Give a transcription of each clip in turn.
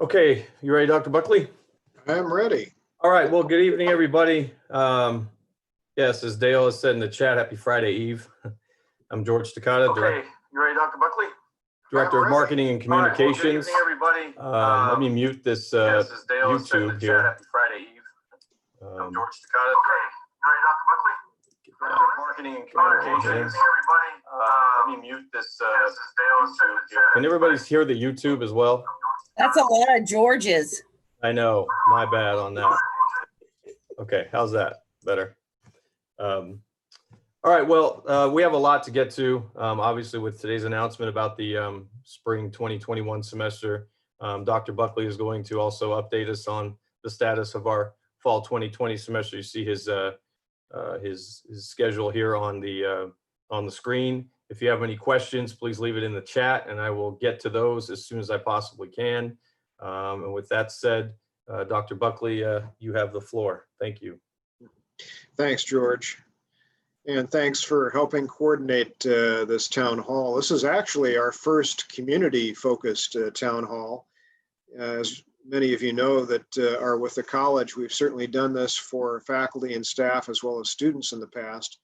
Okay, you ready, Dr. Buckley? I'm ready. All right, well, good evening, everybody. Yes, as Dale has said in the chat, happy Friday Eve. I'm George Takata, Okay, you ready, Dr. Buckley? Director of Marketing and Communications. All right, well, good evening, everybody. Let me mute this yes, as Dale has said in YouTube the here. chat, happy Friday Eve. I'm George Takata. Okay, you ready, Dr. Buckley? Director of Marketing and Communications. Okay. Let me mute this yes, as Dale has said in the chat. Can everybody hear the YouTube as well? That's a lot of Georges. I know, my bad on that. Okay, how's that? Better. All right, well, we have a lot to get to, obviously, with today's announcement about the spring 2021 semester. Dr. Buckley is going to also update us on the status of our fall 2020 semester. You see his schedule here on the screen. If you have any questions, please leave it in the chat, and I will get to those as soon as I possibly can. And with that said, Dr. Buckley, you have the floor. Thank you. Thanks, George. And thanks for helping coordinate this town hall. This is actually our first community-focused town hall. As many of you know that are with the college, we've certainly done this for faculty and staff as well as students in the past.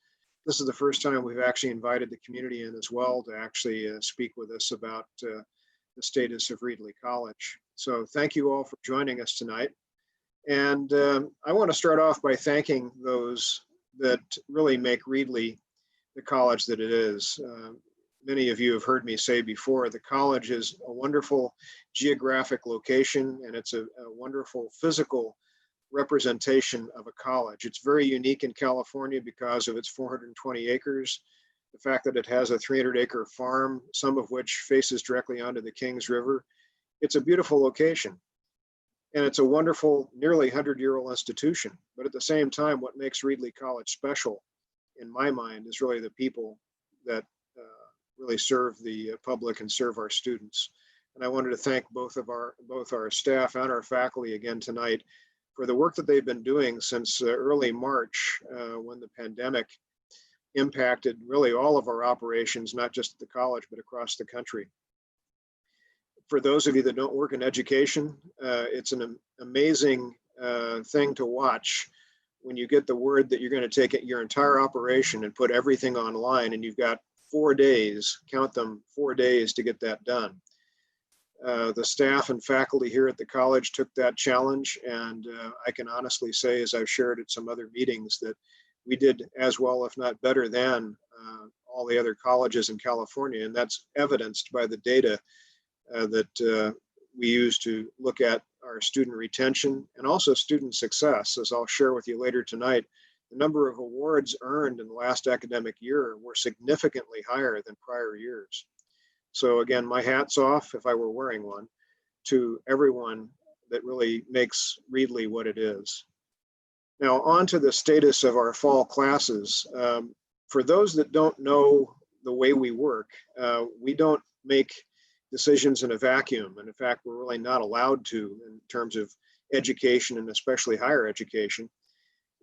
This is the first time we've actually invited the community in as well to actually speak with us about the status of Ridley College. So thank you all for joining us tonight. And I want to start off by thanking those that really make Ridley the college that it is. Many of you have heard me say before, the college is a wonderful geographic location, and it's a wonderful physical representation of a college. It's very unique in California because of its 420 acres, the fact that it has a 300-acre farm, some of which faces directly onto the Kings River. It's a beautiful location. And it's a wonderful, nearly 100-year-old institution. But at the same time, what makes Ridley College special, in my mind, is really the people that really serve the public and serve our students. And I wanted to thank both our staff and our faculty again tonight for the work that they've been doing since early March, when the pandemic impacted really all of our operations, not just at the college, but across the country. For those of you that don't work in education, it's an amazing thing to watch when you get the word that you're going to take your entire operation and put everything online, and you've got 4 days, count them, 4 days to get that done. The staff and faculty here at the college took that challenge, and I can honestly say, as I've shared at some other meetings, that we did as well, if not better than all the other colleges in California, and that's evidenced by the data that we use to look at our student retention and also student success. As I'll share with you later tonight, the number of awards earned in the last academic year were significantly higher than prior years. So again, my hat's off, if I were wearing one, to everyone that really makes Ridley what it is. Now on to the status of our fall classes. For those that don't know the way we work, we don't make decisions in a vacuum. And in fact, we're really not allowed to in terms of education, and especially higher education.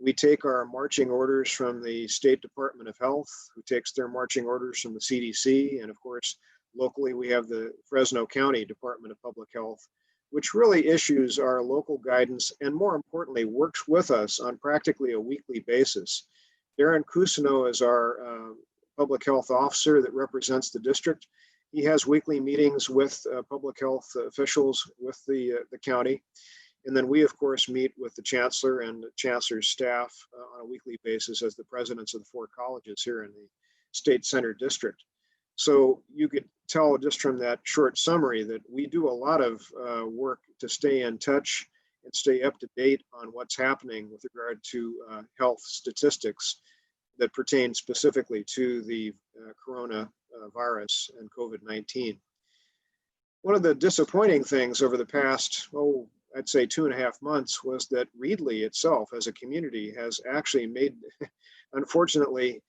We take our marching orders from the State Department of Health, who takes their marching orders from the CDC. And of course, locally, we have the Fresno County Department of Public Health, which really issues our local guidance and more importantly, works with us on practically a weekly basis. Darren Cousineau is our public health officer that represents the district. He has weekly meetings with public health officials with the county. And then we, of course, meet with the chancellor and the chancellor's staff on a weekly basis as the presidents of the 4 colleges here in the state center district. So you could tell just from that short summary that we do a lot of work to stay in touch and stay up to date on what's happening with regard to health statistics that pertain specifically to the coronavirus and COVID-19. One of the disappointing things over the past, I'd say 2.5 months was that Ridley itself as a community has actually made, unfortunately,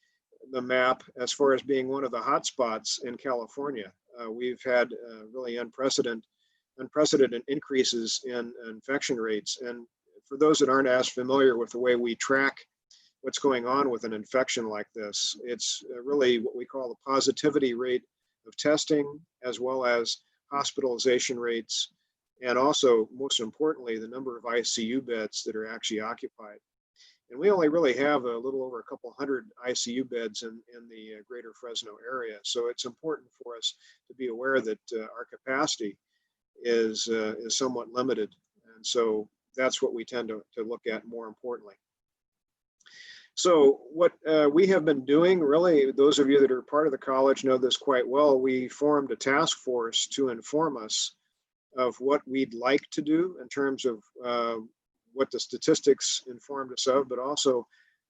the map as far as being one of the hot spots in California. We've had really unprecedented increases in infection rates. And for those that aren't as familiar with the way we track what's going on with an infection like this, it's really what we call the positivity rate of testing, as well as hospitalization rates, and also, most importantly, the number of ICU beds that are actually occupied. And we only really have a little over a couple hundred ICU beds in the greater Fresno area. So it's important for us to be aware that our capacity is somewhat limited. And so that's what we tend to look at more importantly. So what we have been doing, really, those of you that are part of the college know this quite well, we formed a task force to inform us of what we'd like to do in terms of what the statistics informed us of, but also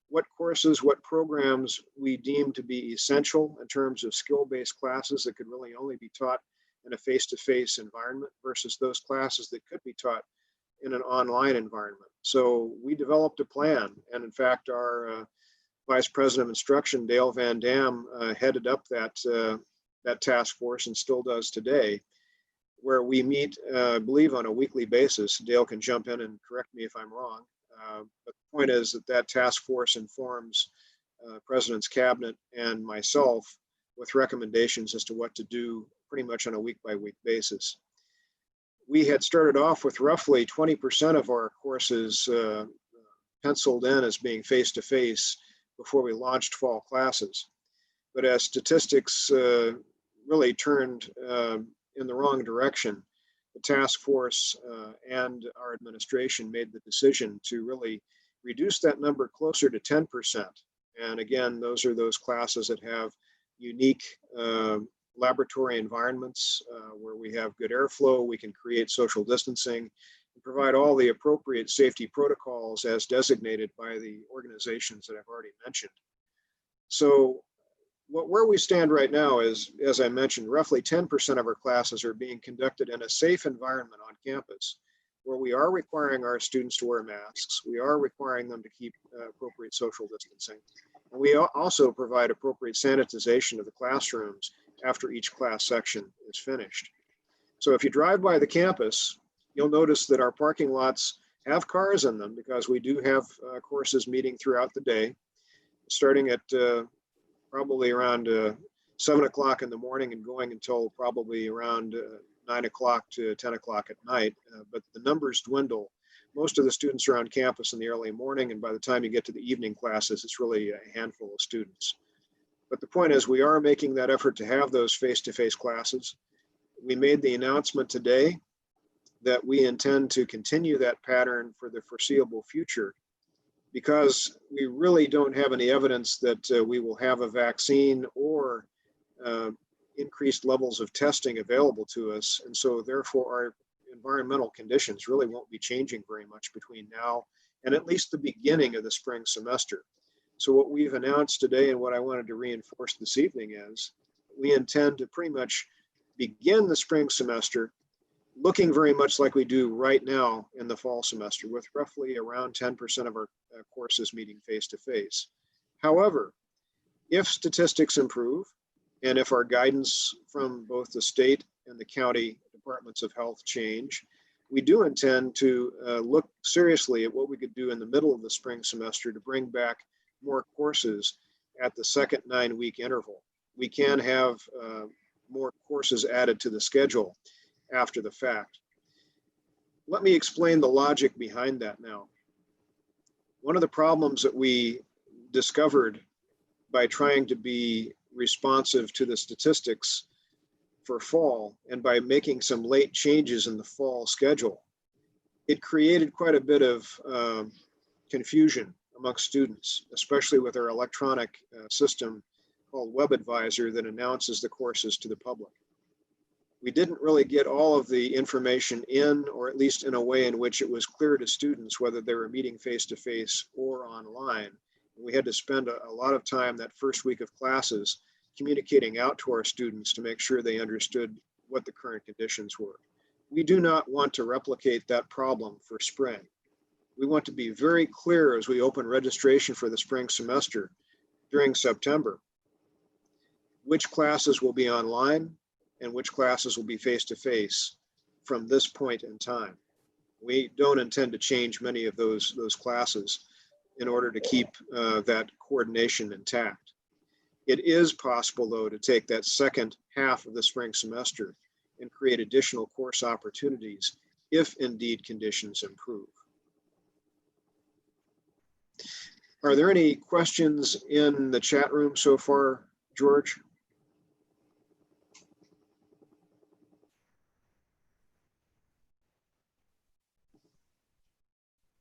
what courses, what programs we deem to be essential in terms of skill-based classes that could really only be taught in a face-to-face environment versus those classes that could be taught in an online environment. So we developed a plan, and in fact, our Vice President of Instruction, Dale Van Dam, headed up that task force and still does today, where we meet, I believe, on a weekly basis. Dale can jump in and correct me if I'm wrong. But the point is that task force informs President's Cabinet and myself with recommendations as to what to do pretty much on a week-by-week basis. We had started off with roughly 20% of our courses penciled in as being face-to-face before we launched fall classes. But as statistics really turned in the wrong direction, the task force and our administration made the decision to really reduce that number closer to 10%. And again, those are those classes that have unique laboratory environments where we have good airflow, we can create social distancing, and provide all the appropriate safety protocols as designated by the organizations that I've already mentioned. So where we stand right now is, as I mentioned, roughly 10% of our classes are being conducted in a safe environment on campus, where we are requiring our students to wear masks. We are requiring them to keep appropriate social distancing. And we also provide appropriate sanitization of the classrooms after each class section is finished. So if you drive by the campus, you'll notice that our parking lots have cars in them because we do have courses meeting throughout the day, starting at probably around 7 o'clock in the morning and going until probably around 9 o'clock to 10 o'clock at night. But the numbers dwindle. Most of the students are on campus in the early morning, and by the time you get to the evening classes, it's really a handful of students. But the point is, we are making that effort to have those face-to-face classes. We made the announcement today that we intend to continue that pattern for the foreseeable future, because we really don't have any evidence that we will have a vaccine or increased levels of testing available to us. And so therefore our environmental conditions really won't be changing very much between now and at least the beginning of the spring semester. So what we've announced today and what I wanted to reinforce this evening is we intend to pretty much begin the spring semester looking very much like we do right now in the fall semester, with roughly around 10% of our courses meeting face-to-face. However, if statistics improve, and if our guidance from both the state and the county departments of health change, we do intend to look seriously at what we could do in the middle of the spring semester to bring back more courses at the second 9-week interval. We can have more courses added to the schedule after the fact. Let me explain the logic behind that now. One of the problems that we discovered by trying to be responsive to the statistics for fall and by making some late changes in the fall schedule, it created quite a bit of confusion amongst students, especially with our electronic system called WebAdvisor that announces the courses to the public. We didn't really get all of the information in, or at least in a way in which it was clear to students whether they were meeting face-to-face or online. We had to spend a lot of time that first week of classes communicating out to our students to make sure they understood what the current conditions were. We do not want to replicate that problem for spring. We want to be very clear as we open registration for the spring semester during September, which classes will be online and which classes will be face-to-face from this point in time. We don't intend to change many of those classes in order to keep that coordination intact. It is possible, though, to take that second half of the spring semester and create additional course opportunities if indeed conditions improve. Are there any questions in the chat room so far, George?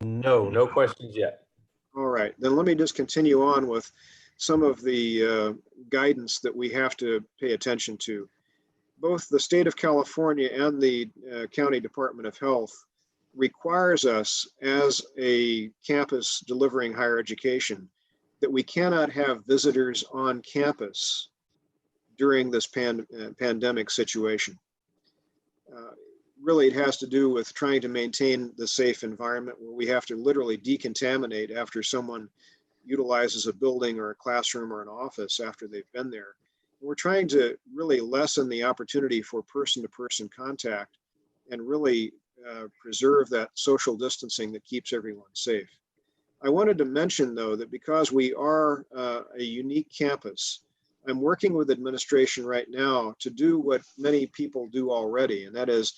No, no questions yet. All right, then let me just continue on with some of the guidance that we have to pay attention to. Both the state of California and the County Department of Health requires us as a campus delivering higher education that we cannot have visitors on campus during this pandemic situation. Really, it has to do with trying to maintain the safe environment where we have to literally decontaminate after someone utilizes a building or a classroom or an office after they've been there. We're trying to really lessen the opportunity for person-to-person contact and really preserve that social distancing that keeps everyone safe. I wanted to mention, though, that because we are a unique campus, I'm working with administration right now to do what many people do already, and that is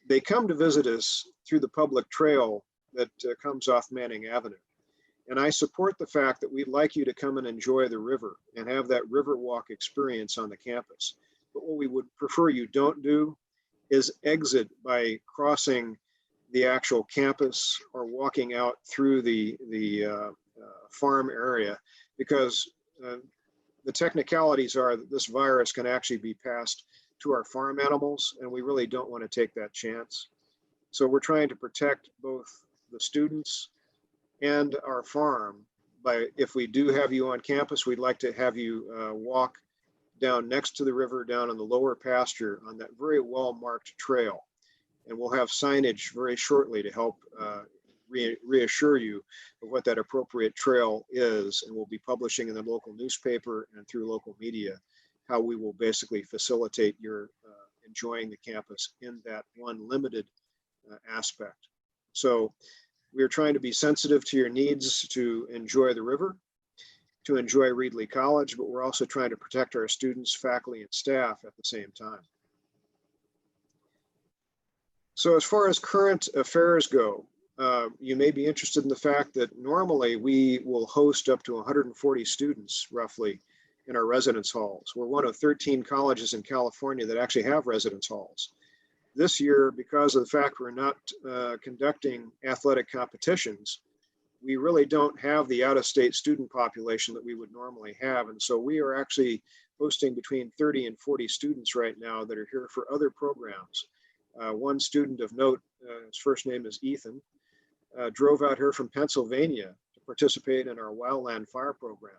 they come to visit us through the public trail that comes off Manning Avenue. And I support the fact that we'd like you to come and enjoy the river and have that river walk experience on the campus. But what we would prefer you don't do is exit by crossing the actual campus or walking out through the farm area, because the technicalities are that this virus can actually be passed to our farm animals, and we really don't want to take that chance. So we're trying to protect both the students and our farm by, if we do have you on campus, we'd like to have you walk down next to the river, down in the lower pasture on that very well-marked trail. And we'll have signage very shortly to help reassure you of what that appropriate trail is. And we'll be publishing in the local newspaper and through local media how we will basically facilitate your enjoying the campus in that one limited aspect. So we are trying to be sensitive to your needs to enjoy the river, to enjoy Ridley College, but we're also trying to protect our students, faculty, and staff at the same time. So as far as current affairs go, you may be interested in the fact that normally we will host up to 140 students roughly in our residence halls. We're one of 13 colleges in California that actually have residence halls. This year, because of the fact we're not conducting athletic competitions, we really don't have the out-of-state student population that we would normally have. And so we are actually hosting between 30 and 40 students right now that are here for other programs. One student of note, his first name is Ethan, drove out here from Pennsylvania to participate in our wildland fire program.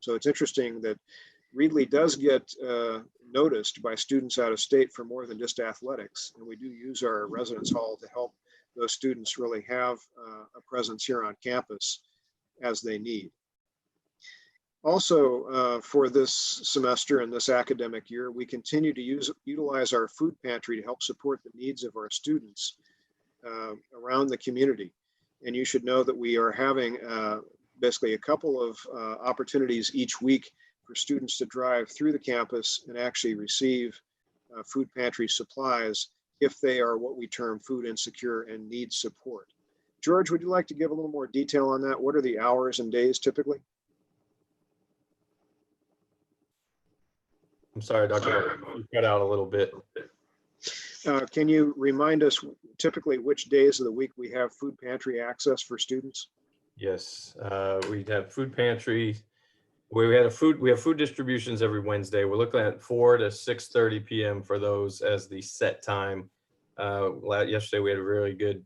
So it's interesting that Ridley does get noticed by students out of state for more than just athletics. And we do use our residence hall to help those students really have a presence here on campus as they need. Also, for this semester and this academic year, we continue to utilize our food pantry to help support the needs of our students around the community. And you should know that we are having basically a couple of opportunities each week for students to drive through the campus and actually receive food pantry supplies if they are what we term food insecure and need support. George, would you like to give a little more detail on that? What are the hours and days typically? I'm sorry, Dr. You cut out a little bit. Can you remind us typically which days of the week we have food pantry access for students? Yes, we have food pantry. We have food distributions every Wednesday. We're looking at 4 to 6:30 p.m. for those as the set time. Yesterday we had a really good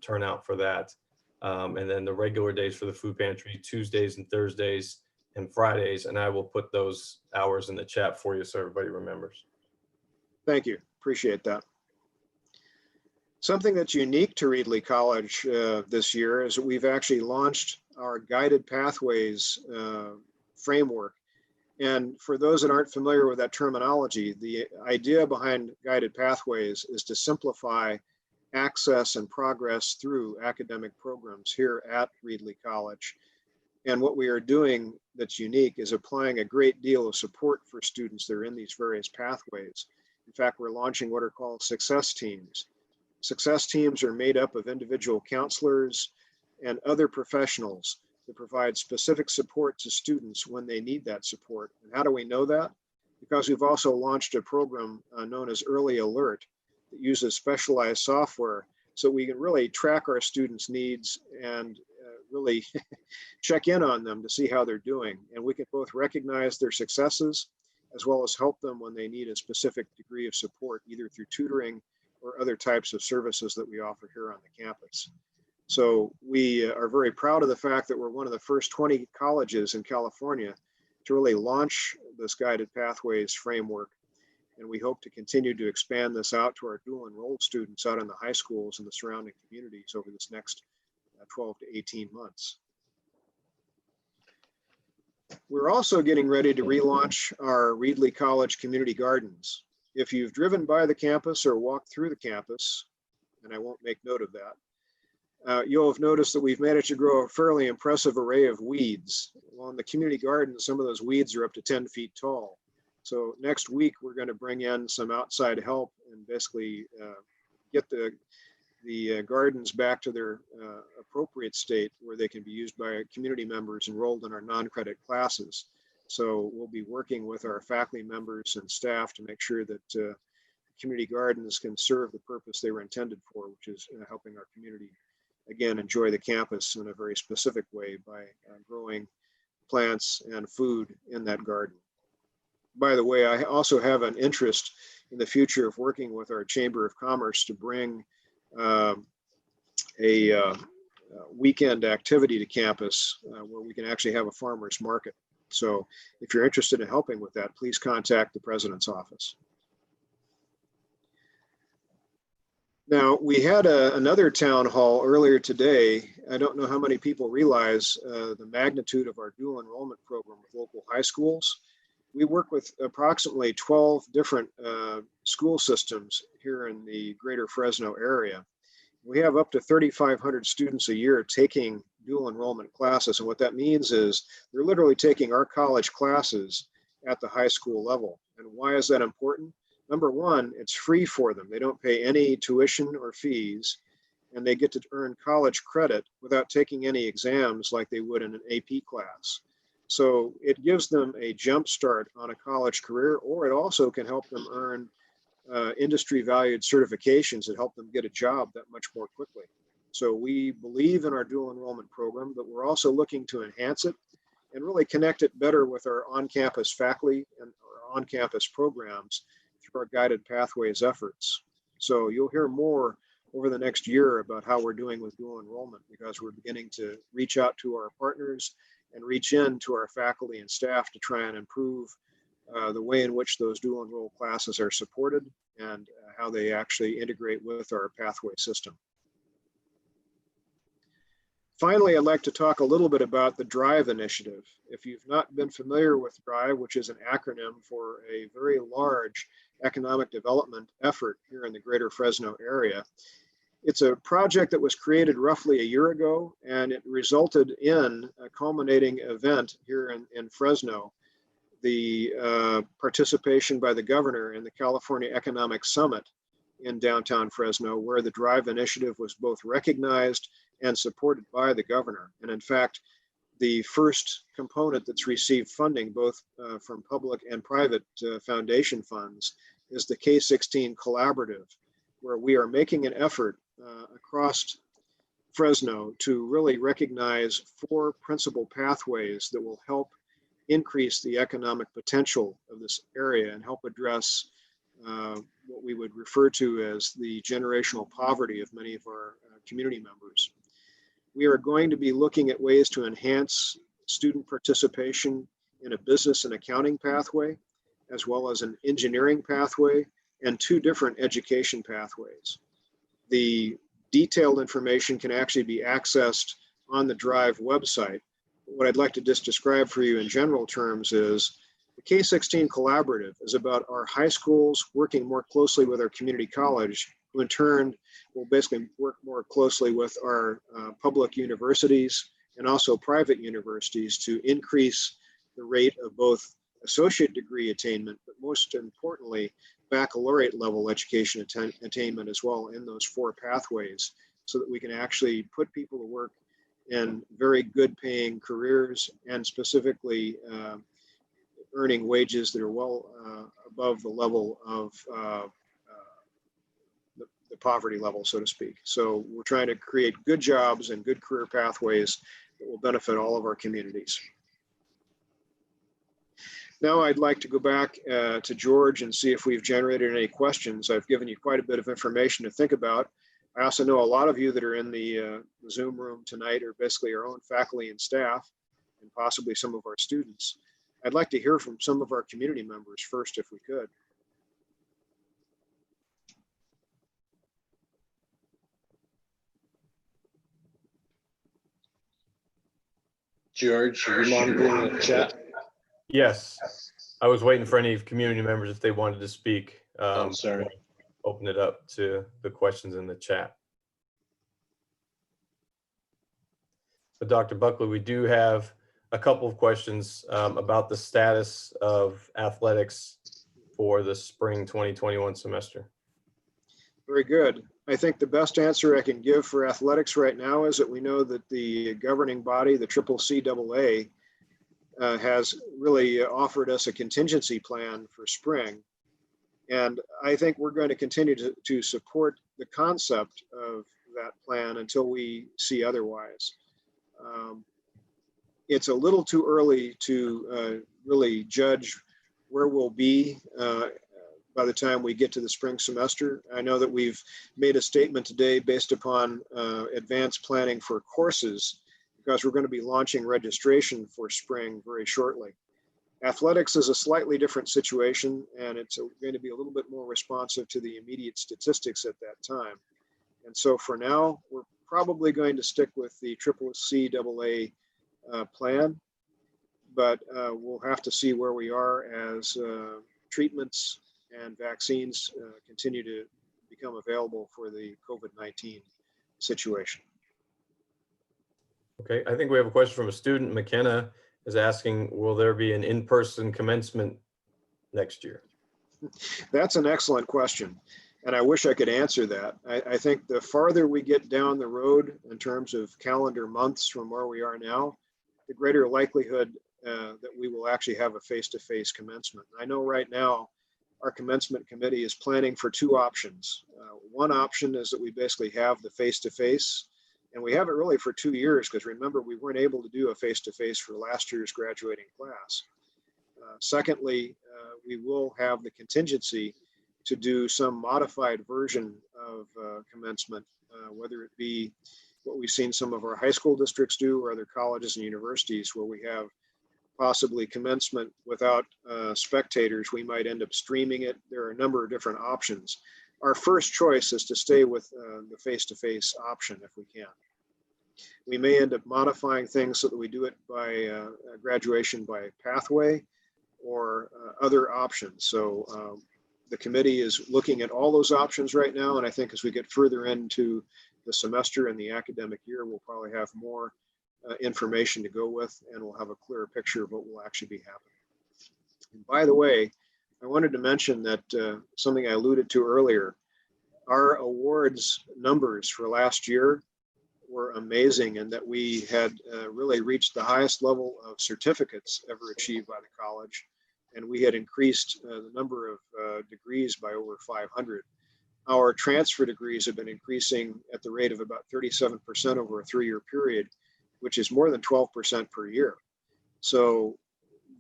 turnout for that. And then the regular days for the food pantry, Tuesdays and Thursdays and Fridays. And I will put those hours in the chat for you so everybody remembers. Thank you. Appreciate that. Something that's unique to Ridley College this year is that we've actually launched our guided pathways framework. And for those that aren't familiar with that terminology, the idea behind guided pathways is to simplify access and progress through academic programs here at Ridley College. And what we are doing that's unique is applying a great deal of support for students that are in these various pathways. In fact, we're launching what are called success teams. Success teams are made up of individual counselors and other professionals to provide specific support to students when they need that support. And how do we know that? Because we've also launched a program known as Early Alert that uses specialized software so we can really track our students' needs and really check in on them to see how they're doing. And we can both recognize their successes as well as help them when they need a specific degree of support, either through tutoring or other types of services that we offer here on the campus. So we are very proud of the fact that we're one of the first 20 colleges in California to really launch this guided pathways framework. And we hope to continue to expand this out to our dual enrolled students out in the high schools and the surrounding communities over this next 12 to 18 months. We're also getting ready to relaunch our Ridley College Community Gardens. If you've driven by the campus or walked through the campus, and I won't make note of that, you'll have noticed that we've managed to grow a fairly impressive array of weeds. Well, in the community garden, some of those weeds are up to 10 feet tall. So next week, we're going to bring in some outside help and basically get the gardens back to their appropriate state where they can be used by community members enrolled in our non-credit classes. So we'll be working with our faculty members and staff to make sure that community gardens can serve the purpose they were intended for, which is helping our community, again, enjoy the campus in a very specific way by growing plants and food in that garden. By the way, I also have an interest in the future of working with our Chamber of Commerce to bring a weekend activity to campus where we can actually have a farmer's market. So if you're interested in helping with that, please contact the president's office. Now, we had another town hall earlier today. I don't know how many people realize the magnitude of our dual enrollment program with local high schools. We work with approximately 12 different school systems here in the greater Fresno area. We have up to 3,500 students a year taking dual enrollment classes. And what that means is they're literally taking our college classes at the high school level. And why is that important? Number one, it's free for them. They don't pay any tuition or fees, and they get to earn college credit without taking any exams like they would in an AP class. So it gives them a jump start on a college career, or it also can help them earn industry valued certifications that help them get a job that much more quickly. So we believe in our dual enrollment program, but we're also looking to enhance it and really connect it better with our on-campus faculty and our on-campus programs through our guided pathways efforts. So you'll hear more over the next year about how we're doing with dual enrollment, because we're beginning to reach out to our partners and reach in to our faculty and staff to try and improve the way in which those dual enroll classes are supported and how they actually integrate with our pathway system. Finally, I'd like to talk a little bit about the DRIVE initiative. If you've not been familiar with DRIVE, which is an acronym for a very large economic development effort here in the greater Fresno area, it's a project that was created roughly a year ago, and it resulted in a culminating event here in Fresno, the participation by the governor in the California Economic Summit in downtown Fresno, where the DRIVE initiative was both recognized and supported by the governor. And in fact, the first component that's received funding, both from public and private foundation funds, is the K-16 Collaborative, where we are making an effort across Fresno to really recognize 4 principal pathways that will help increase the economic potential of this area and help address what we would refer to as the generational poverty of many of our community members. We are going to be looking at ways to enhance student participation in a business and accounting pathway, as well as an engineering pathway, and 2 different education pathways. The detailed information can actually be accessed on the DRIVE website. What I'd like to just describe for you in general terms is the K-16 Collaborative is about our high schools working more closely with our community college, who in turn will basically work more closely with our public universities and also private universities to increase the rate of both associate degree attainment, but most importantly, baccalaureate level education attainment as well in those 4 pathways, so that we can actually put people to work in very good paying careers, and specifically earning wages that are well above the level of the poverty level, so to speak. So we're trying to create good jobs and good career pathways that will benefit all of our communities. Now I'd like to go back to George and see if we've generated any questions. I've given you quite a bit of information to think about. I also know a lot of you that are in the Zoom room tonight are basically our own faculty and staff, and possibly some of our students. I'd like to hear from some of our community members first, if we could. George, are you monitoring the chat? Yes, I was waiting for any community members if they wanted to speak. I'm sorry. Open it up to the questions in the chat. But Dr. Buckley, we do have a couple of questions about the status of athletics for the spring 2021 semester. Very good. I think the best answer I can give for athletics right now is that we know that the governing body, the CCCAA, has really offered us a contingency plan for spring. And I think we're going to continue to support the concept of that plan until we see otherwise. It's a little too early to really judge where we'll be by the time we get to the spring semester. I know that we've made a statement today based upon advanced planning for courses, because we're going to be launching registration for spring very shortly. Athletics is a slightly different situation, and it's going to be a little bit more responsive to the immediate statistics at that time. And so for now, we're probably going to stick with the CCCAA plan, but we'll have to see where we are as treatments and vaccines continue to become available for the COVID-19 situation. Okay, I think we have a question from a student. McKenna is asking, will there be an in-person commencement next year? That's an excellent question, and I wish I could answer that. I think the farther we get down the road in terms of calendar months from where we are now, the greater likelihood that we will actually have a face-to-face commencement. I know right now our commencement committee is planning for 2 options. One option is that we basically have the face-to-face, and we have it really for 2 years, because remember, we weren't able to do a face-to-face for last year's graduating class. Secondly, we will have the contingency to do some modified version of commencement, whether it be what we've seen some of our high school districts do, or other colleges and universities where we have possibly commencement without spectators. We might end up streaming it. There are a number of different options. Our first choice is to stay with the face-to-face option if we can. We may end up modifying things so that we do it by graduation by pathway or other options. So the committee is looking at all those options right now, and I think as we get further into the semester and the academic year, we'll probably have more information to go with, and we'll have a clearer picture of what will actually be happening. And by the way, I wanted to mention that something I alluded to earlier, our awards numbers for last year were amazing, and that we had really reached the highest level of certificates ever achieved by the college. And we had increased the number of degrees by over 500. Our transfer degrees have been increasing at the rate of about 37% over a 3-year period, which is more than 12% per year. So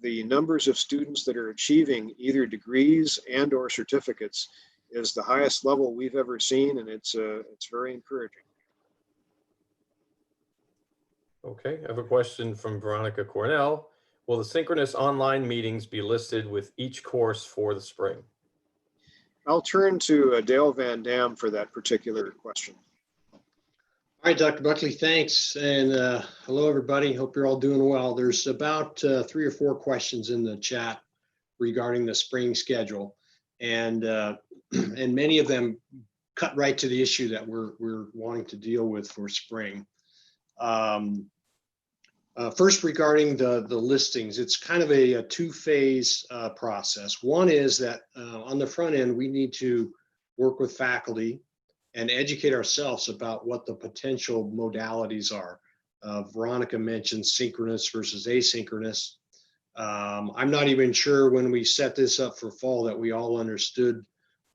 the numbers of students that are achieving either degrees and or certificates is the highest level we've ever seen, and it's very encouraging. Okay, I have a question from Veronica Cornell. Will the synchronous online meetings be listed with each course for the spring? I'll turn to Dale Van Dam for that particular question. All right, Dr. Buckley, thanks. And hello, everybody. Hope you're all doing well. There's about 3 or 4 questions in the chat regarding the spring schedule. And many of them cut right to the issue that we're wanting to deal with for spring. First, regarding the listings, it's kind of a two-phase process. One is that on the front end, we need to work with faculty and educate ourselves about what the potential modalities are. Veronica mentioned synchronous versus asynchronous. I'm not even sure when we set this up for fall that we all understood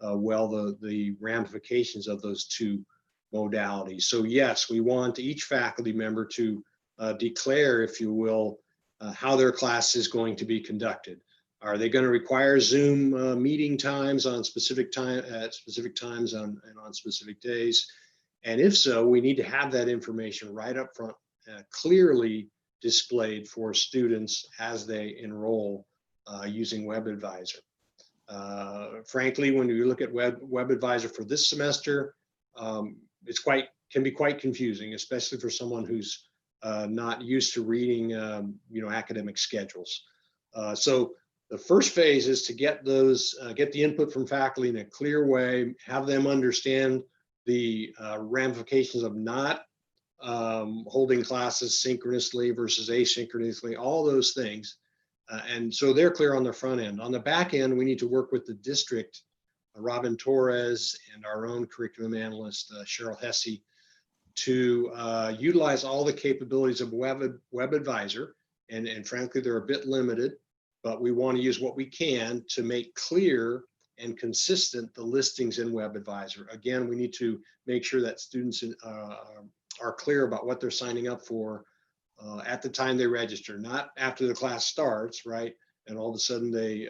well the ramifications of those two modalities. So yes, we want each faculty member to declare, if you will, how their class is going to be conducted. Are they going to require Zoom meeting times on specific times and on specific days? And if so, we need to have that information right up front, clearly displayed for students as they enroll using WebAdvisor. Frankly, when you look at WebAdvisor for this semester, can be quite confusing, especially for someone who's not used to reading, academic schedules. So the first phase is to get the input from faculty in a clear way, have them understand the ramifications of not holding classes synchronously versus asynchronously, all those things. And so they're clear on the front end. On the back end, we need to work with the district, Robin Torres, and our own curriculum analyst, Cheryl Hesse, to utilize all the capabilities of WebAdvisor. And frankly, they're a bit limited, but we want to use what we can to make clear and consistent the listings in WebAdvisor. Again, we need to make sure that students are clear about what they're signing up for at the time they register, not after the class starts, right? And all of a sudden they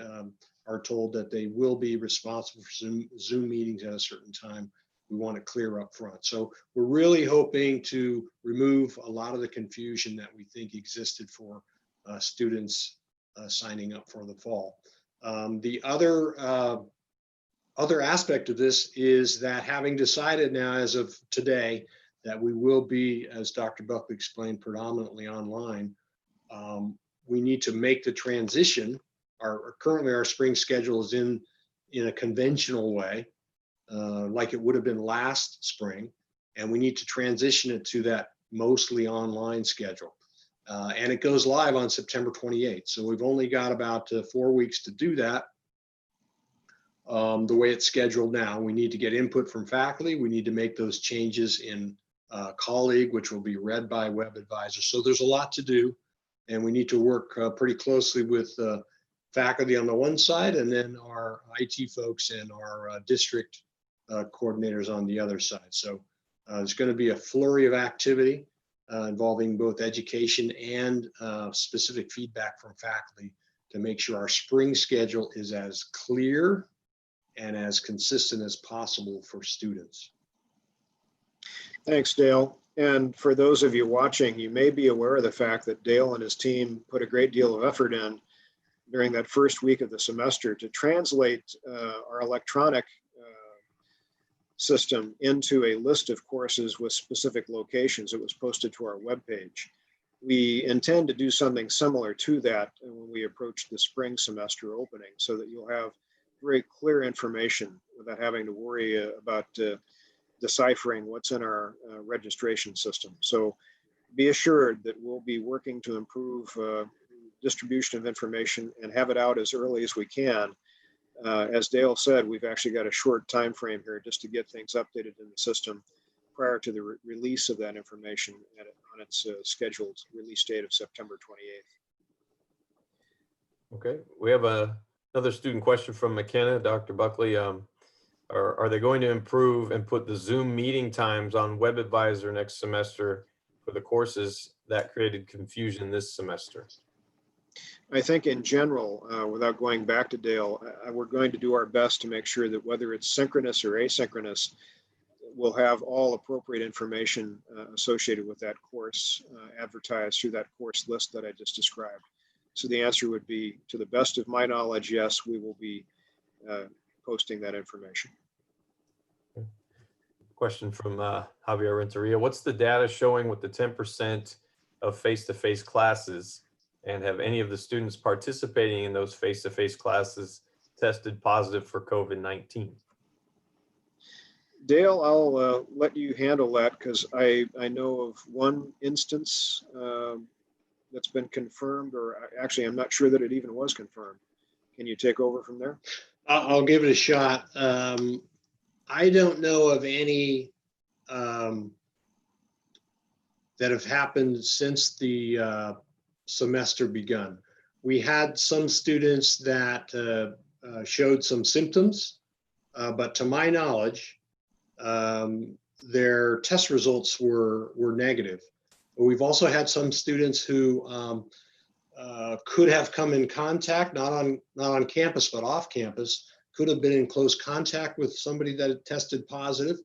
are told that they will be responsible for Zoom meetings at a certain time. We want it clear up front. So we're really hoping to remove a lot of the confusion that we think existed for students signing up for the fall. The other aspect of this is that, having decided now as of today that we will be, as Dr. Buckley explained, predominantly online, we need to make the transition. Currently our spring schedule is in a conventional way, like it would have been last spring, and we need to transition it to that mostly online schedule. And it goes live on September 28th. So we've only got about 4 weeks to do that. The way it's scheduled now, we need to get input from faculty. We need to make those changes in Colleague, which will be read by WebAdvisor. So there's a lot to do, and we need to work pretty closely with faculty on the one side, and then our IT folks and our district coordinators on the other side. So there's going to be a flurry of activity involving both education and specific feedback from faculty to make sure our spring schedule is as clear and as consistent as possible for students. Thanks, Dale. And for those of you watching, you may be aware of the fact that Dale and his team put a great deal of effort in during that first week of the semester to translate our electronic system into a list of courses with specific locations. It was posted to our webpage. We intend to do something similar to that when we approach the spring semester opening, so that you'll have very clear information without having to worry about deciphering what's in our registration system. So be assured that we'll be working to improve distribution of information and have it out as early as we can. As Dale said, we've actually got a short time frame here just to get things updated in the system prior to the release of that information on its scheduled release date of September 28th. Okay, we have another student question from McKenna. Dr. Buckley, are they going to improve and put the Zoom meeting times on WebAdvisor next semester for the courses that created confusion this semester? I think in general, without going back to Dale, we're going to do our best to make sure that whether it's synchronous or asynchronous, we'll have all appropriate information associated with that course advertised through that course list that I just described. So the answer would be, to the best of my knowledge, yes, we will be posting that information. Question from Javier Renteria. What's the data showing with the 10% of face-to-face classes? And have any of the students participating in those face-to-face classes tested positive for COVID-19? Dale, I'll let you handle that, because I know of one instance that's been confirmed, or actually, I'm not sure that it even was confirmed. Can you take over from there? I'll give it a shot. I don't know of any that have happened since the semester begun. We had some students that showed some symptoms, but to my knowledge, their test results were negative. But we've also had some students who could have come in contact, not on campus, but off campus, could have been in close contact with somebody that had tested positive.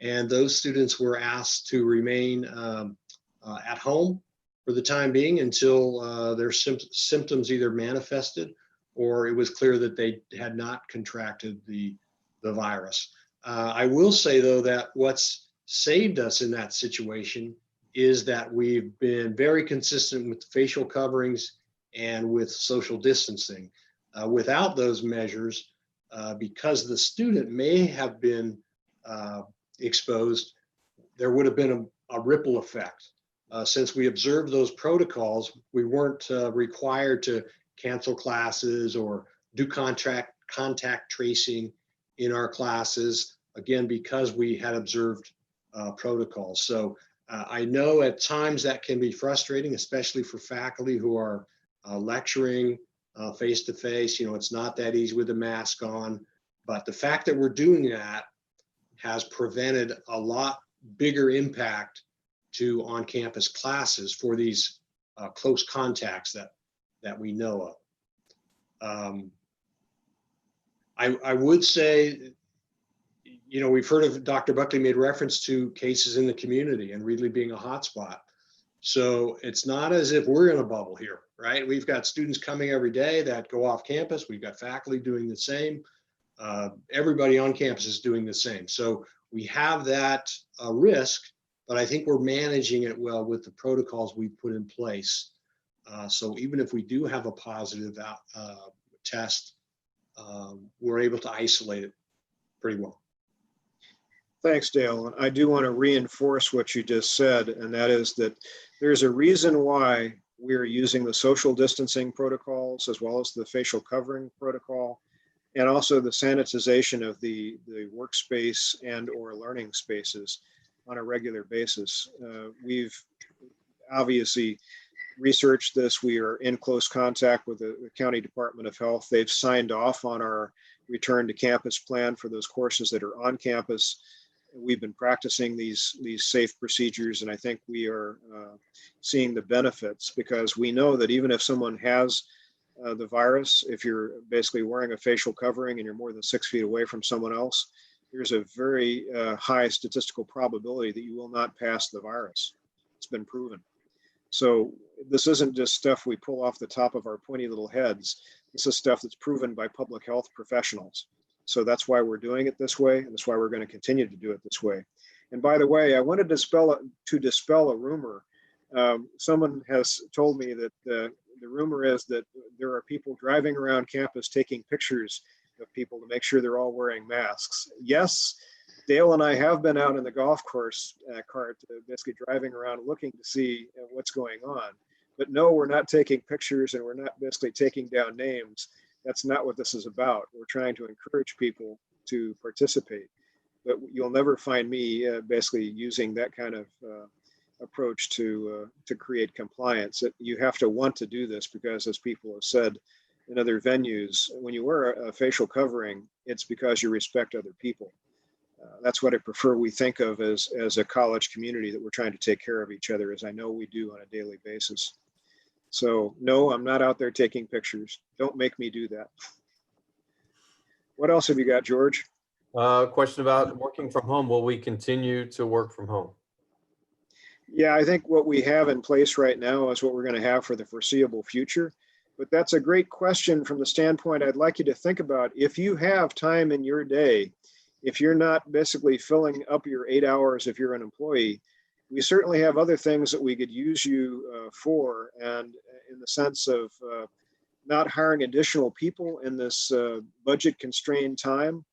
And those students were asked to remain at home for the time being until their symptoms either manifested or it was clear that they had not contracted the virus. I will say, though, that what's saved us in that situation is that we've been very consistent with facial coverings and with social distancing. Without those measures, because the student may have been exposed, there would have been a ripple effect. Since we observed those protocols, we weren't required to cancel classes or do contact tracing in our classes, again, because we had observed protocols. So I know at times that can be frustrating, especially for faculty who are lecturing face-to-face. It's not that easy with a mask on, but the fact that we're doing that has prevented a lot bigger impact to on-campus classes for these close contacts that we know of. I would say, we've heard of Dr. Buckley made reference to cases in the community and Ridley being a hotspot. So it's not as if we're in a bubble here, right? We've got students coming every day that go off campus. We've got faculty doing the same. Everybody on campus is doing the same. So we have that risk, but I think we're managing it well with the protocols we put in place. So even if we do have a positive test, we're able to isolate it pretty well. Thanks, Dale. And I do want to reinforce what you just said, and that is that there's a reason why we're using the social distancing protocols as well as the facial covering protocol, and also the sanitization of the workspace and or learning spaces on a regular basis. We've obviously researched this. We are in close contact with the County Department of Health. They've signed off on our return to campus plan for those courses that are on campus. We've been practicing these safe procedures, and I think we are seeing the benefits, because we know that even if someone has the virus, if you're basically wearing a facial covering and you're more than 6 feet away from someone else, there's a very high statistical probability that you will not pass the virus. It's been proven. So this isn't just stuff we pull off the top of our pointy little heads. This is stuff that's proven by public health professionals. So that's why we're doing it this way, and that's why we're going to continue to do it this way. And by the way, I wanted to dispel a rumor. Someone has told me that the rumor is that there are people driving around campus taking pictures of people to make sure they're all wearing masks. Yes, Dale and I have been out in the golf course cart, basically driving around looking to see what's going on. But no, we're not taking pictures, and we're not basically taking down names. That's not what this is about. We're trying to encourage people to participate. But you'll never find me basically using that kind of approach to create compliance. You have to want to do this, because as people have said in other venues, when you wear a facial covering, it's because you respect other people. That's what I prefer we think of as a college community, that we're trying to take care of each other, as I know we do on a daily basis. So no, I'm not out there taking pictures. Don't make me do that. What else have you got, George? Question about working from home. Will we continue to work from home? Yeah, I think what we have in place right now is what we're going to have for the foreseeable future. But that's a great question from the standpoint I'd like you to think about. If you have time in your day, if you're not basically filling up your 8 hours if you're an employee, we certainly have other things that we could use you for, and in the sense of not hiring additional people in this budget constrained time.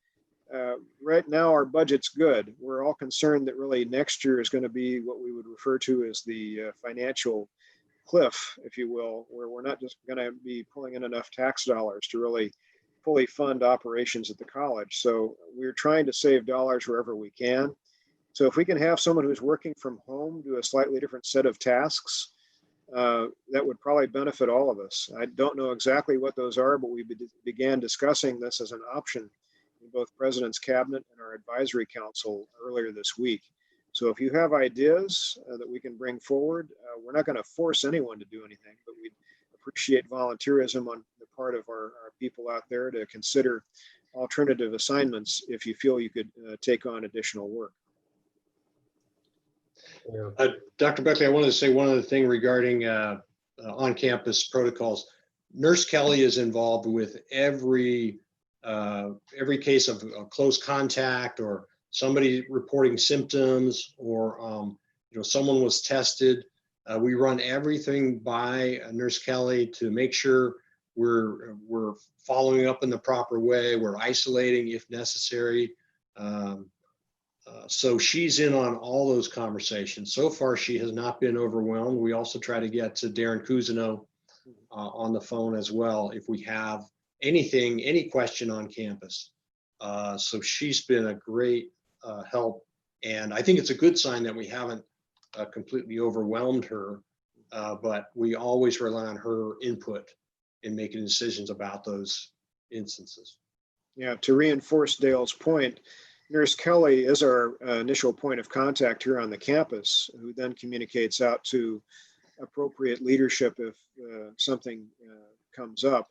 Right now, our budget's good. We're all concerned that really next year is going to be what we would refer to as the financial cliff, if you will, where we're not just going to be pulling in enough tax dollars to really fully fund operations at the college. So we're trying to save dollars wherever we can. So if we can have someone who's working from home do a slightly different set of tasks, that would probably benefit all of us. I don't know exactly what those are, but we began discussing this as an option in both President's Cabinet and our Advisory Council earlier this week. So if you have ideas that we can bring forward, we're not going to force anyone to do anything, but we'd appreciate volunteerism on the part of our people out there to consider alternative assignments if you feel you could take on additional work. Yeah. Dr. Buckley, I wanted to say one other thing regarding on-campus protocols. Nurse Kelly is involved with every case of close contact or somebody reporting symptoms or someone was tested. We run everything by Nurse Kelly to make sure we're following up in the proper way. We're isolating if necessary. So she's in on all those conversations. So far, she has not been overwhelmed. We also try to get to Darren Cousineau on the phone as well if we have any question on campus. So she's been a great help. And I think it's a good sign that we haven't completely overwhelmed her, but we always rely on her input in making decisions about those instances. Yeah, to reinforce Dale's point, Nurse Kelly is our initial point of contact here on the campus, who then communicates out to appropriate leadership if something comes up.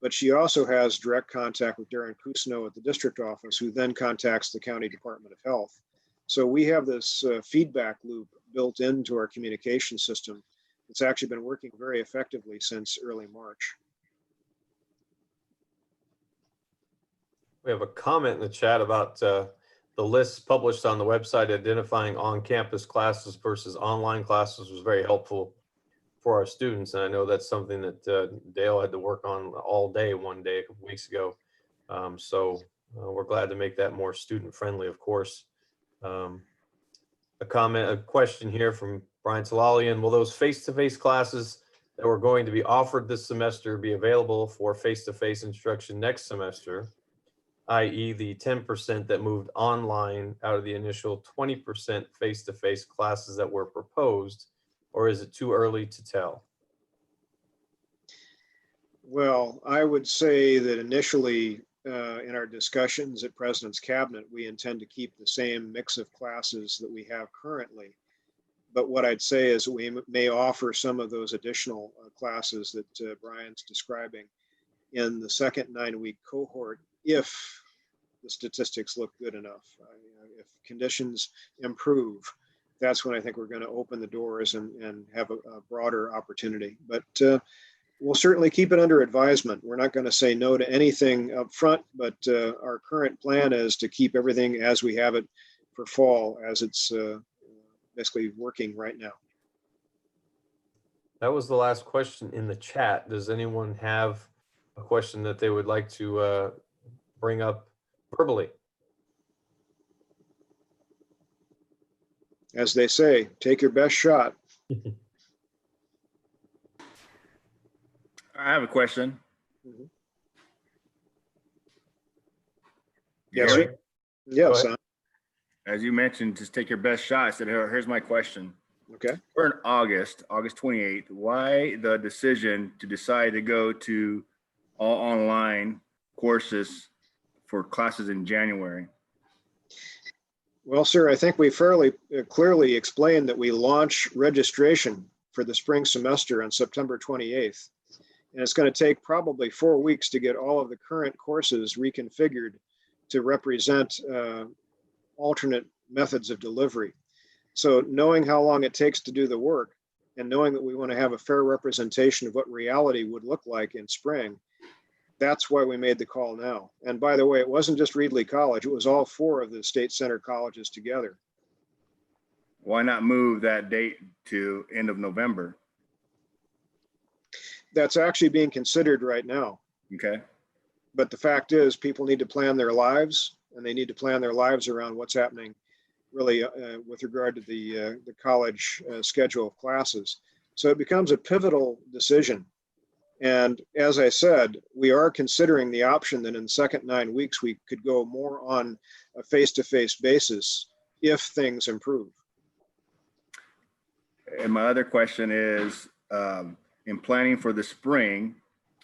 But she also has direct contact with Darren Cousineau at the district office, who then contacts the County Department of Health. So we have this feedback loop built into our communication system. It's actually been working very effectively since early March. We have a comment in the chat about the lists published on the website identifying on-campus classes versus online classes was very helpful for our students. And I know that's something that Dale had to work on all day one day a couple weeks ago. So we're glad to make that more student friendly, of course. A question here from Brian Talalian. Will those face-to-face classes that were going to be offered this semester be available for face-to-face instruction next semester, i.e. the 10% that moved online out of the initial 20% face-to-face classes that were proposed, or is it too early to tell? Well, I would say that initially in our discussions at President's Cabinet, we intend to keep the same mix of classes that we have currently. But what I'd say is we may offer some of those additional classes that Brian's describing in the second 9-week cohort if the statistics look good enough. If conditions improve, that's when I think we're going to open the doors and have a broader opportunity. But we'll certainly keep it under advisement. We're not going to say no to anything up front, but our current plan is to keep everything as we have it for fall, as it's basically working right now. That was the last question in the chat. Does anyone have a question that they would like to bring up verbally? As they say, take your best shot. I have a question. Mhm. Yes, Gary? Yes. Go ahead. as you mentioned, just take your best shot. I said, here's my question. Okay. We're in August 28th. Why the decision to decide to go to all online courses for classes in January? Well, sir, I think we fairly clearly explained that we launch registration for the spring semester on September 28th. And it's going to take probably 4 weeks to get all of the current courses reconfigured to represent alternate methods of delivery. So knowing how long it takes to do the work and knowing that we want to have a fair representation of what reality would look like in spring, that's why we made the call now. And by the way, it wasn't just Ridley College, it was all 4 of the state center colleges together. Why not move that date to end of November? That's actually being considered right now. Okay. But the fact is, people need to plan their lives, and they need to plan their lives around what's happening really with regard to the college schedule of classes. So it becomes a pivotal decision. And as I said, we are considering the option that in the second 9 weeks, we could go more on a face-to-face basis if things improve. And my other question is, in planning for the spring,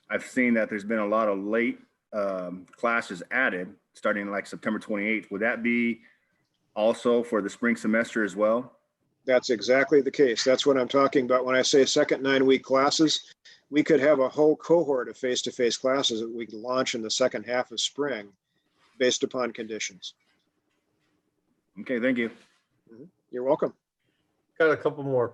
I've seen that there's been a lot of late classes added starting like September 28th. Would that be also for the spring semester as well? That's exactly the case. That's what I'm talking about. When I say second 9-week classes, we could have a whole cohort of face-to-face classes that we could launch in the second half of spring based upon conditions. Okay, thank you. You're welcome. Got a couple more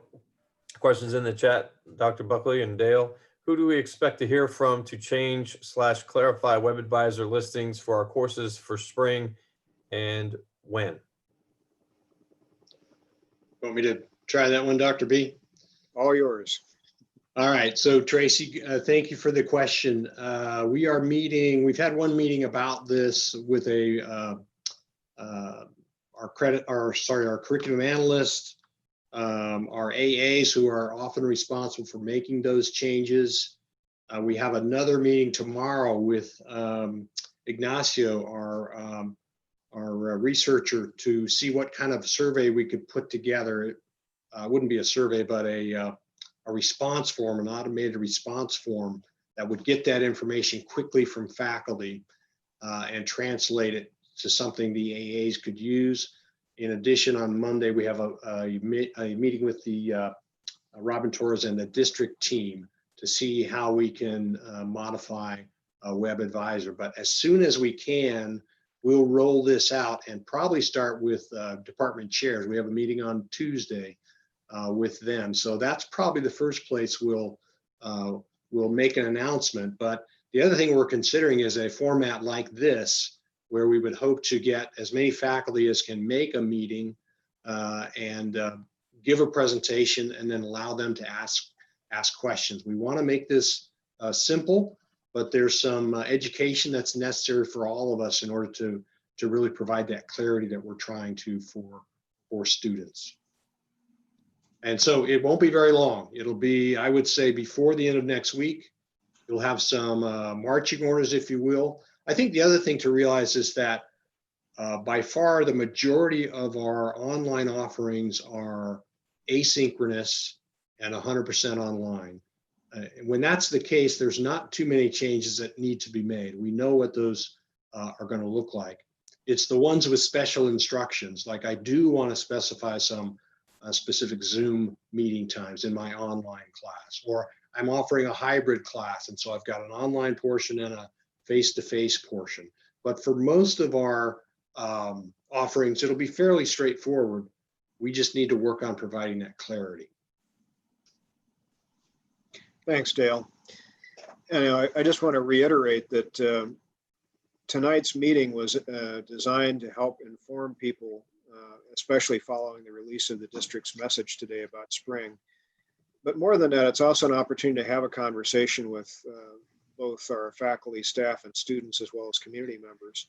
questions in the chat, Dr. Buckley and Dale. Who do we expect to hear from to change/clarify WebAdvisor listings for our courses for spring, and when? Want me to try that one, Dr. B? All yours. All right, so Tracy, thank you for the question. We are meeting, we've had one meeting about this with our curriculum analyst, our AAs who are often responsible for making those changes. We have another meeting tomorrow with Ignacio, our researcher, to see what kind of survey we could put together. It wouldn't be a survey, but a response form, an automated response form that would get that information quickly from faculty and translate it to something the AAs could use. In addition, on Monday, we have a meeting with the Robin Torres and the district team to see how we can modify WebAdvisor. But as soon as we can, we'll roll this out and probably start with department chairs. We have a meeting on Tuesday with them. So that's probably the first place we'll make an announcement. But the other thing we're considering is a format like this, where we would hope to get as many faculty as can make a meeting and give a presentation and then allow them to ask questions. We want to make this simple, but there's some education that's necessary for all of us in order to really provide that clarity that we're trying to for students. And so it won't be very long. It'll be, I would say, before the end of next week. You'll have some marching orders, if you will. I think the other thing to realize is that by far the majority of our online offerings are asynchronous and 100% online. When that's the case, there's not too many changes that need to be made. We know what those are going to look like. It's the ones with special instructions, like I do want to specify some specific Zoom meeting times in my online class, or I'm offering a hybrid class, and so I've got an online portion and a face-to-face portion. But for most of our offerings, it'll be fairly straightforward. We just need to work on providing that clarity. Thanks, Dale. And I just want to reiterate that tonight's meeting was designed to help inform people, especially following the release of the district's message today about spring. But more than that, it's also an opportunity to have a conversation with both our faculty, staff, and students, as well as community members.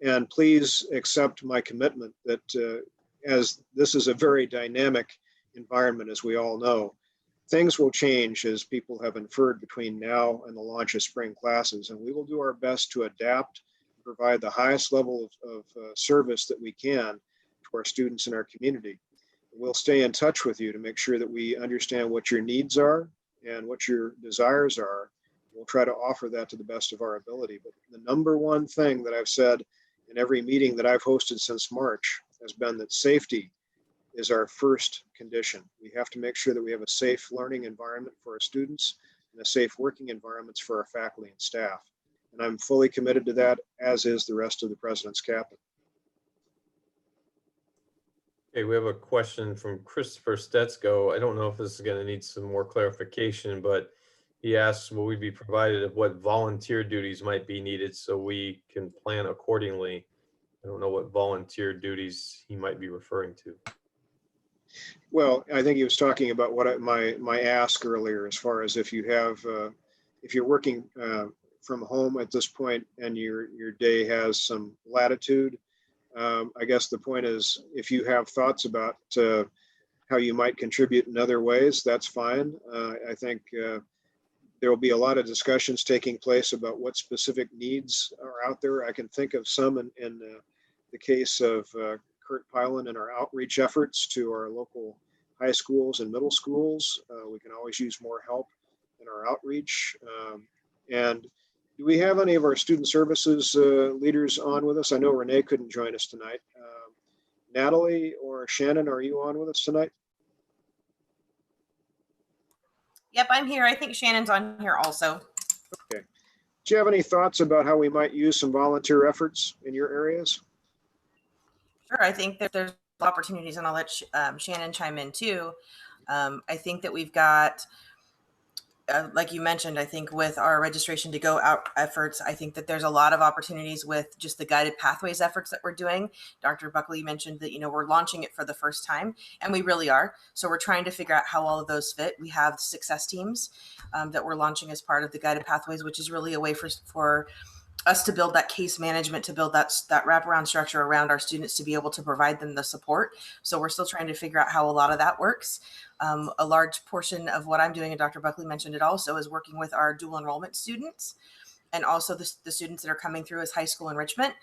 And please accept my commitment that as this is a very dynamic environment, as we all know, things will change, as people have inferred, between now and the launch of spring classes. And we will do our best to adapt and provide the highest level of service that we can to our students and our community. We'll stay in touch with you to make sure that we understand what your needs are and what your desires are. We'll try to offer that to the best of our ability. But the number one thing that I've said in every meeting that I've hosted since March has been that safety is our first condition. We have to make sure that we have a safe learning environment for our students and a safe working environments for our faculty and staff. And I'm fully committed to that, as is the rest of the President's Cabinet. Okay, we have a question from Christopher Stetsko. I don't know if this is going to need some more clarification, but he asks, will we be provided of what volunteer duties might be needed so we can plan accordingly? I don't know what volunteer duties he might be referring to. Well, I think he was talking about what my ask earlier, as far as if you have, if you're working from home at this point and your day has some latitude. I guess the point is, if you have thoughts about how you might contribute in other ways, that's fine. I think there will be a lot of discussions taking place about what specific needs are out there. I can think of some in the case of Kurt Pylan and our outreach efforts to our local high schools and middle schools. We can always use more help in our outreach. And do we have any of our student services leaders on with us? I know Renee couldn't join us tonight. Natalie or Shannon, are you on with us tonight? Yep, I'm here. I think Shannon's on here also. Okay. Do you have any thoughts about how we might use some volunteer efforts in your areas? Sure, I think that there's opportunities, and I'll let Shannon chime in too. I think that we've got, like you mentioned, I think with our registration to go out efforts, I think that there's a lot of opportunities with just the guided pathways efforts that we're doing. Dr. Buckley mentioned that, we're launching it for the first time, and we really are. So we're trying to figure out how all of those fit. We have success teams that we're launching as part of the guided pathways, which is really a way for us to build that case management, to build that wraparound structure around our students to be able to provide them the support. So we're still trying to figure out how a lot of that works. A large portion of what I'm doing, and Dr. Buckley mentioned it also, is working with our dual enrollment students and also the students that are coming through as high school enrichment.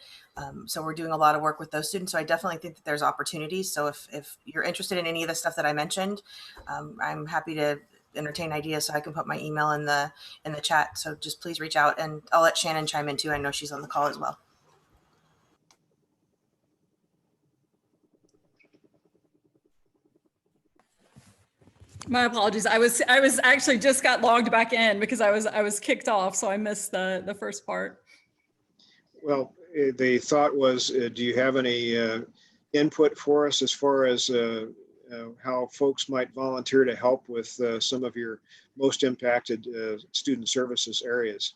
So we're doing a lot of work with those students. So I definitely think that there's opportunities. So if you're interested in any of the stuff that I mentioned, I'm happy to entertain ideas, so I can put my email in the chat. So just please reach out, and I'll let Shannon chime in too. I know she's on the call as well. My apologies. I was actually just got logged back in because I was kicked off, so I missed the first part. Well, the thought was, do you have any input for us as far as how folks might volunteer to help with some of your most impacted student services areas?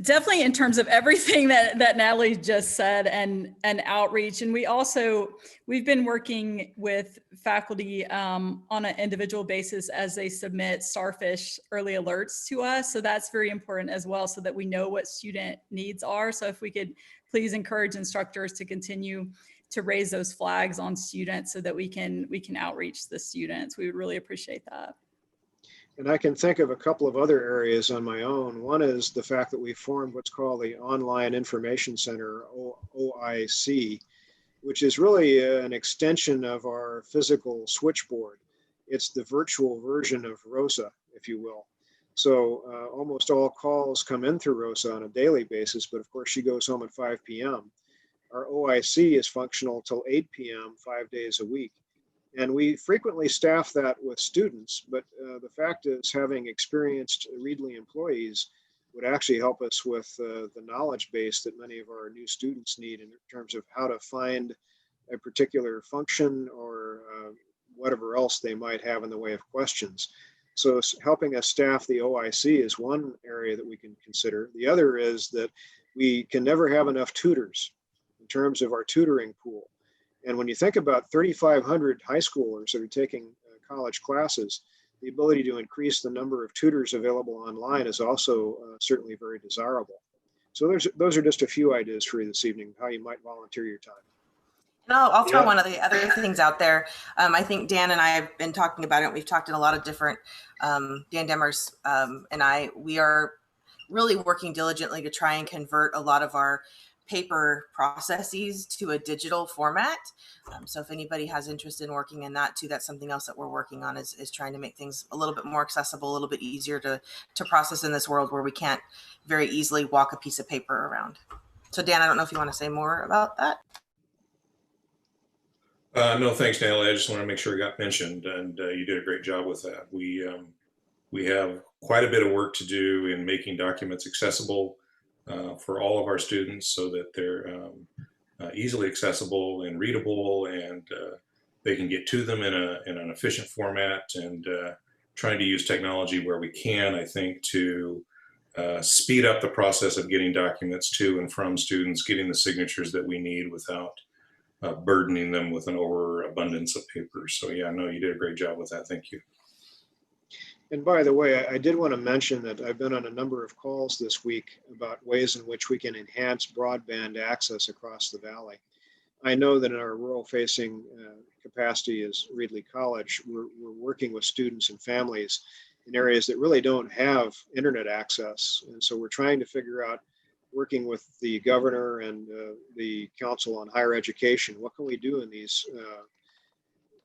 Definitely in terms of everything that Natalie just said and outreach. And we've been working with faculty on an individual basis as they submit Starfish early alerts to us. So that's very important as well, so that we know what student needs are. So if we could please encourage instructors to continue to raise those flags on students so that we can outreach the students. We would really appreciate that. And I can think of a couple of other areas on my own. One is the fact that we formed what's called the Online Information Center, OIC, which is really an extension of our physical switchboard. It's the virtual version of ROSA, if you will. So almost all calls come in through ROSA on a daily basis, but of course she goes home at 5 p.m. Our OIC is functional till 8 p.m., 5 days a week. And we frequently staff that with students, but the fact is, having experienced Ridley employees would actually help us with the knowledge base that many of our new students need in terms of how to find a particular function or whatever else they might have in the way of questions. So helping us staff the OIC is one area that we can consider. The other is that we can never have enough tutors in terms of our tutoring pool. And when you think about 3,500 high schoolers that are taking college classes, the ability to increase the number of tutors available online is also certainly very desirable. So those are just a few ideas for you this evening, how you might volunteer your time. No, I'll throw one of the other things out there. I think Dan and I have been talking about it. We've talked in a lot of different, Dan Demers and we are really working diligently to try and convert a lot of our paper processes to a digital format. So if anybody has interest in working in that too, that's something else that we're working on, is trying to make things a little bit more accessible, a little bit easier to process in this world where we can't very easily walk a piece of paper around. So Dan, I don't know if you want to say more about that. No, thanks, Natalie. I just want to make sure it got mentioned, and you did a great job with that. We have quite a bit of work to do in making documents accessible for all of our students, so that they're easily accessible and readable, and they can get to them in an efficient format, and trying to use technology where we can, I think, to speed up the process of getting documents to and from students, getting the signatures that we need without burdening them with an overabundance of papers. So yeah, no, you did a great job with that. Thank you. And by the way, I did want to mention that I've been on a number of calls this week about ways in which we can enhance broadband access across the valley. I know that in our rural facing capacity as Ridley College, we're working with students and families in areas that really don't have internet access. And so we're trying to figure out, working with the governor and the Council on Higher Education, what can we do in these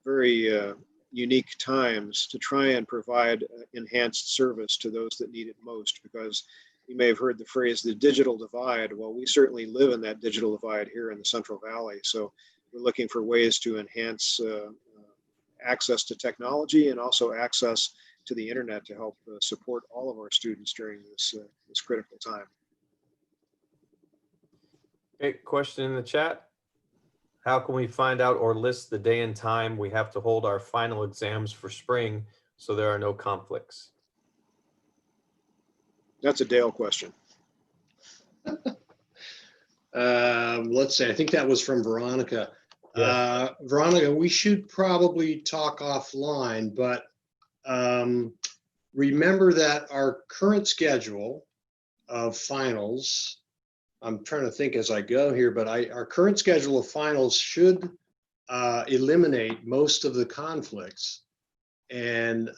very unique times to try and provide enhanced service to those that need it most? Because you may have heard the phrase, the digital divide. Well, we certainly live in that digital divide here in the Central Valley. So we're looking for ways to enhance access to technology and also access to the internet to help support all of our students during this critical time. Okay, question in the chat. How can we find out or list the day and time we have to hold our final exams for spring so there are no conflicts? That's a Dale question. Let's see, I think that was from Veronica. Yeah. Veronica, we should probably talk offline, but remember that our current schedule of finals, I'm trying to think as I go here, but our current schedule of finals should eliminate most of the conflicts. And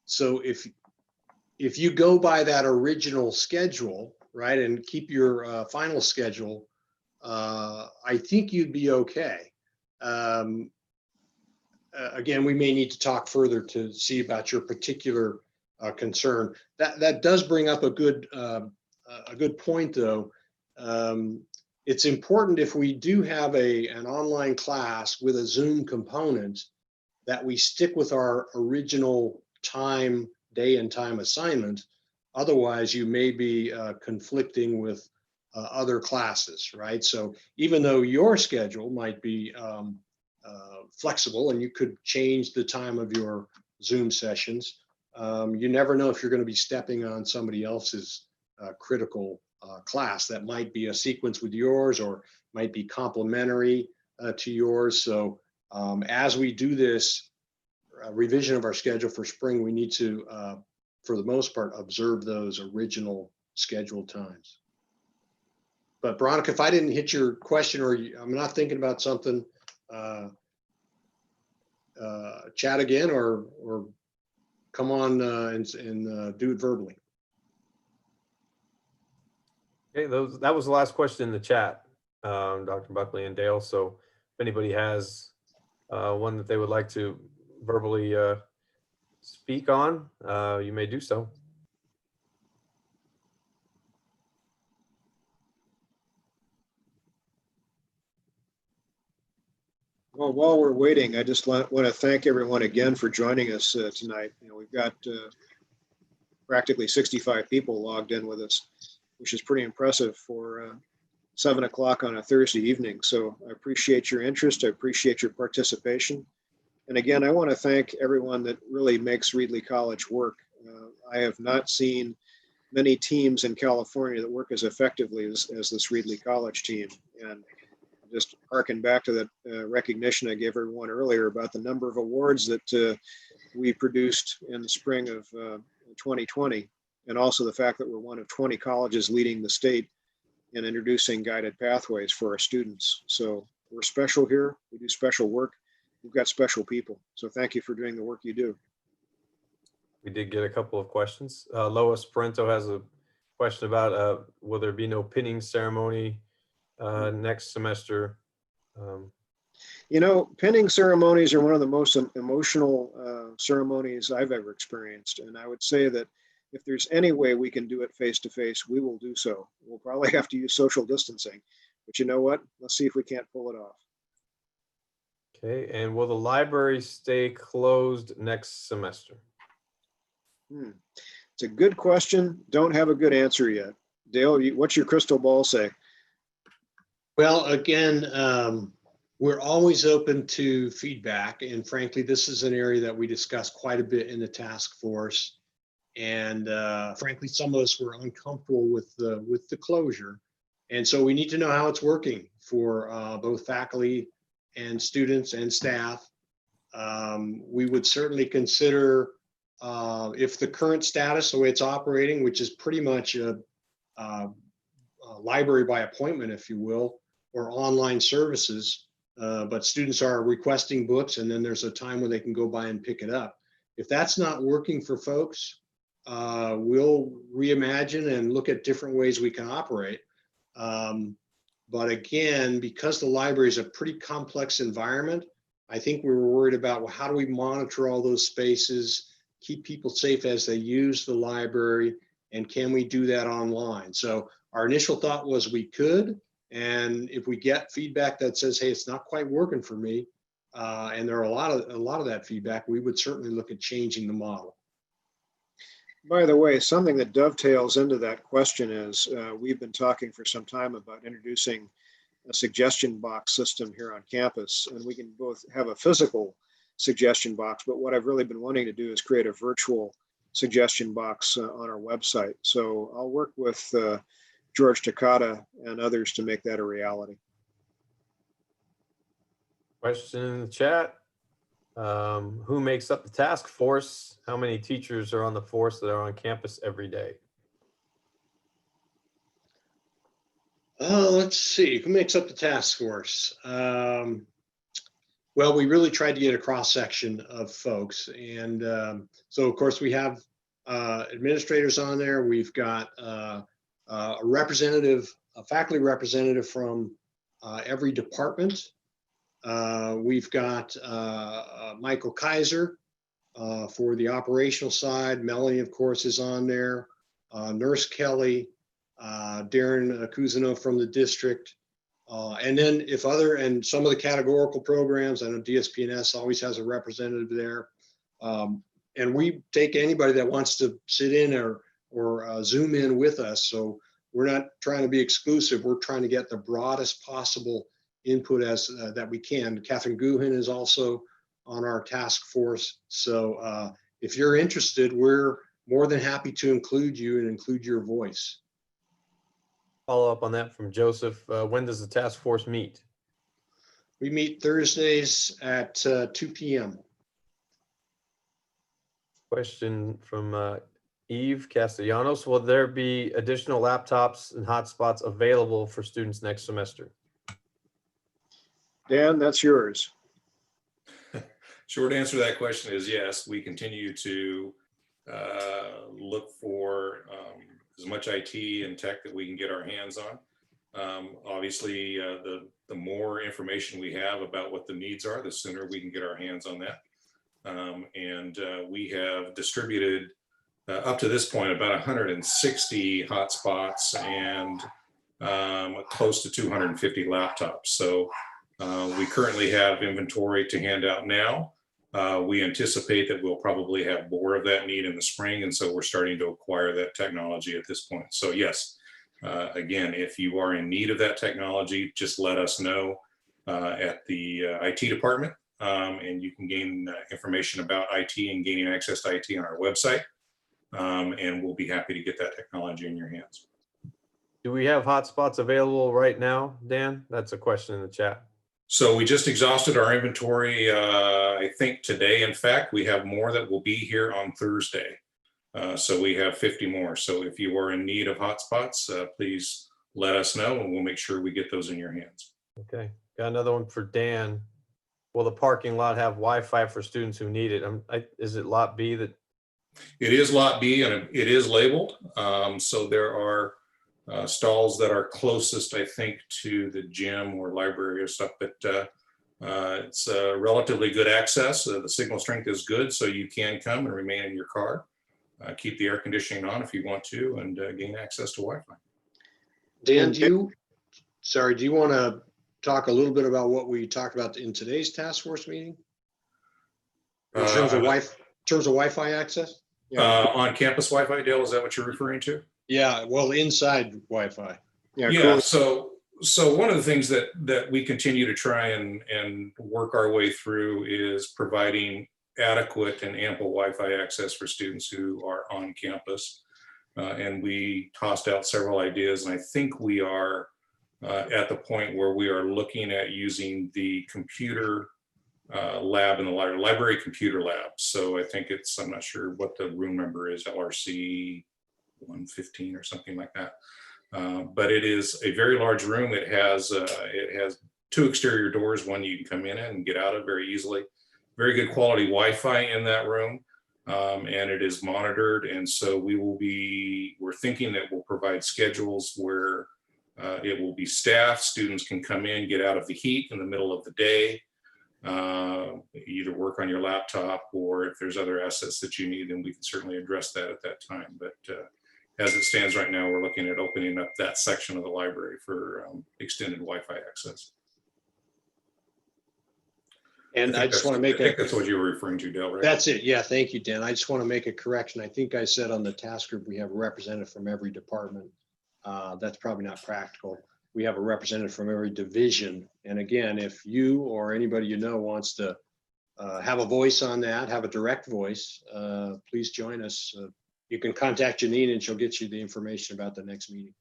so if you go by that original schedule, right, and keep your final schedule, I think you'd be okay. Again, we may need to talk further to see about your particular concern. That does bring up a good point, though. It's important, if we do have an online class with a Zoom component, that we stick with our original day and time assignment. Otherwise, you may be conflicting with other classes, right? So even though your schedule might be flexible and you could change the time of your Zoom sessions, you never know if you're going to be stepping on somebody else's critical class that might be a sequence with yours or might be complementary to yours. So as we do this revision of our schedule for spring, we need to, for the most part, observe those original scheduled times. But Veronica, if I didn't hit your question or I'm not thinking about something, chat again or come on and do it verbally. Okay, that was the last question in the chat, Dr. Buckley and Dale. So if anybody has one that they would like to verbally speak on, you may do so. Well, while we're waiting, I just want to thank everyone again for joining us tonight. You know, we've got practically 65 people logged in with us, which is pretty impressive for 7 o'clock on a Thursday evening. So I appreciate your interest. I appreciate your participation. And again, I want to thank everyone that really makes Ridley College work. I have not seen many teams in California that work as effectively as this Ridley College team. And just harken back to that recognition I gave everyone earlier about the number of awards that we produced in the spring of 2020, and also the fact that we're one of 20 colleges leading the state in introducing guided pathways for our students. So we're special here. We do special work. We've got special people. So thank you for doing the work you do. We did get a couple of questions. Lois Parento has a question about will there be no pinning ceremony next semester? You know, pinning ceremonies are one of the most emotional ceremonies I've ever experienced. And I would say that if there's any way we can do it face to face, we will do so. We'll probably have to use social distancing, but you know what? Let's see if we can't pull it off. Okay, and will the library stay closed next semester? It's a good question. Don't have a good answer yet. Dale, what's your crystal ball say? Well, again, we're always open to feedback. And frankly, this is an area that we discussed quite a bit in the task force. And frankly, some of us were uncomfortable with the closure. And so we need to know how it's working for both faculty and students and staff. We would certainly consider if the current status, the way it's operating, which is pretty much a library by appointment, if you will, or online services, but students are requesting books, and then there's a time when they can go by and pick it up. If that's not working for folks, we'll reimagine and look at different ways we can operate. But again, because the library is a pretty complex environment, I think we were worried about, well, how do we monitor all those spaces, keep people safe as they use the library, and can we do that online? So our initial thought was we could, and if we get feedback that says, hey, it's not quite working for me, and there are a lot of that feedback, we would certainly look at changing the model. By the way, something that dovetails into that question is we've been talking for some time about introducing a suggestion box system here on campus, and we can both have a physical suggestion box, but what I've really been wanting to do is create a virtual suggestion box on our website. So I'll work with George Takata and others to make that a reality. Question in the chat. Who makes up the task force? How many teachers are on the force that are on campus every day? Let's see, who makes up the task force? Well, we really tried to get a cross section of folks. And so of course we have administrators on there. We've got a representative, a faculty representative from every department. We've got Michael Kaiser for the operational side. Melanie, of course, is on there. Nurse Kelly, Darren Cousineau from the district. And then and some of the categorical programs, I know DSPNS always has a representative there. And we take anybody that wants to sit in or Zoom in with us. So we're not trying to be exclusive. We're trying to get the broadest possible input as that we can. Catherine Guhin is also on our task force. So if you're interested, we're more than happy to include you and include your voice. Follow up on that from Joseph. When does the task force meet? We meet Thursdays at 2 p.m. Question from Eve Castellanos. Will there be additional laptops and hotspots available for students next semester? Dan, that's yours. Short answer to that question is yes. We continue to look for as much IT and tech that we can get our hands on. Obviously, the more information we have about what the needs are, the sooner we can get our hands on that. And we have distributed up to this point about 160 hotspots and close to 250 laptops. So we currently have inventory to hand out now. We anticipate that we'll probably have more of that need in the spring, and so we're starting to acquire that technology at this point. So yes, again, if you are in need of that technology, just let us know at the IT department, and you can gain information about IT and gaining access to IT on our website, and we'll be happy to get that technology in your hands. Do we have hotspots available right now, Dan? That's a question in the chat. So we just exhausted our inventory, I think today. In fact, we have more that will be here on Thursday. So we have 50 more. So if you are in need of hotspots, please let us know and we'll make sure we get those in your hands. Okay, got another one for Dan. Will the parking lot have Wi-Fi for students who need it? Is it lot B that? It is lot B and it is labeled. So there are stalls that are closest, I think, to the gym or library or stuff, but it's relatively good access. The signal strength is good, so you can come and remain in your car. Keep the air conditioning on if you want to, and gain access to Wi-Fi. Dan, do you want to talk a little bit about what we talked about in today's task force meeting? In terms of Wi-Fi access? On campus Wi-Fi, Dale, is that what you're referring to? Yeah, well, inside Wi-Fi. Yeah, cool. So one of the things that we continue to try and work our way through is providing adequate and ample Wi-Fi access for students who are on campus. And we tossed out several ideas, and I think we are at the point where we are looking at using the computer lab in the library computer lab. So I think I'm not sure what the room number is, LRC 115 or something like that. But it is a very large room. It has 2 exterior doors, one you can come in and get out of very easily. Very good quality Wi-Fi in that room, and it is monitored. And so we're thinking that we'll provide schedules where it will be staffed. Students can come in, get out of the heat in the middle of the day, either work on your laptop, or if there's other assets that you need, then we can certainly address that at that time. But as it stands right now, we're looking at opening up that section of the library for extended Wi-Fi access. And I just want to make I think that's what you were referring to, Dale, right? That's it. Yeah, thank you, Dan. I just want to make a correction. I think I said on the task group, we have a representative from every department. That's probably not practical. We have a representative from every division. And again, if you or anybody you know wants to have a voice on that, have a direct voice, please join us. You can contact Janine and she'll get you the information about the next meeting.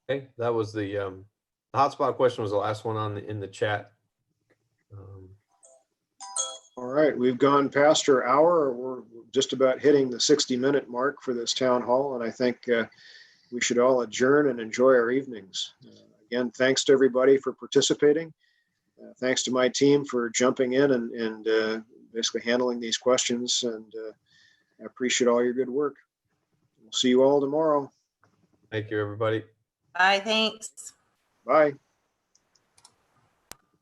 Okay, that was the hotspot question was the last one in the chat. All right, we've gone past our hour. We're just about hitting the 60-minute mark for this town hall, and I think we should all adjourn and enjoy our evenings. Again, thanks to everybody for participating. Thanks to my team for jumping in and basically handling these questions, and I appreciate all your good work. We'll see you all tomorrow. Thank you, everybody. Bye, thanks. Bye.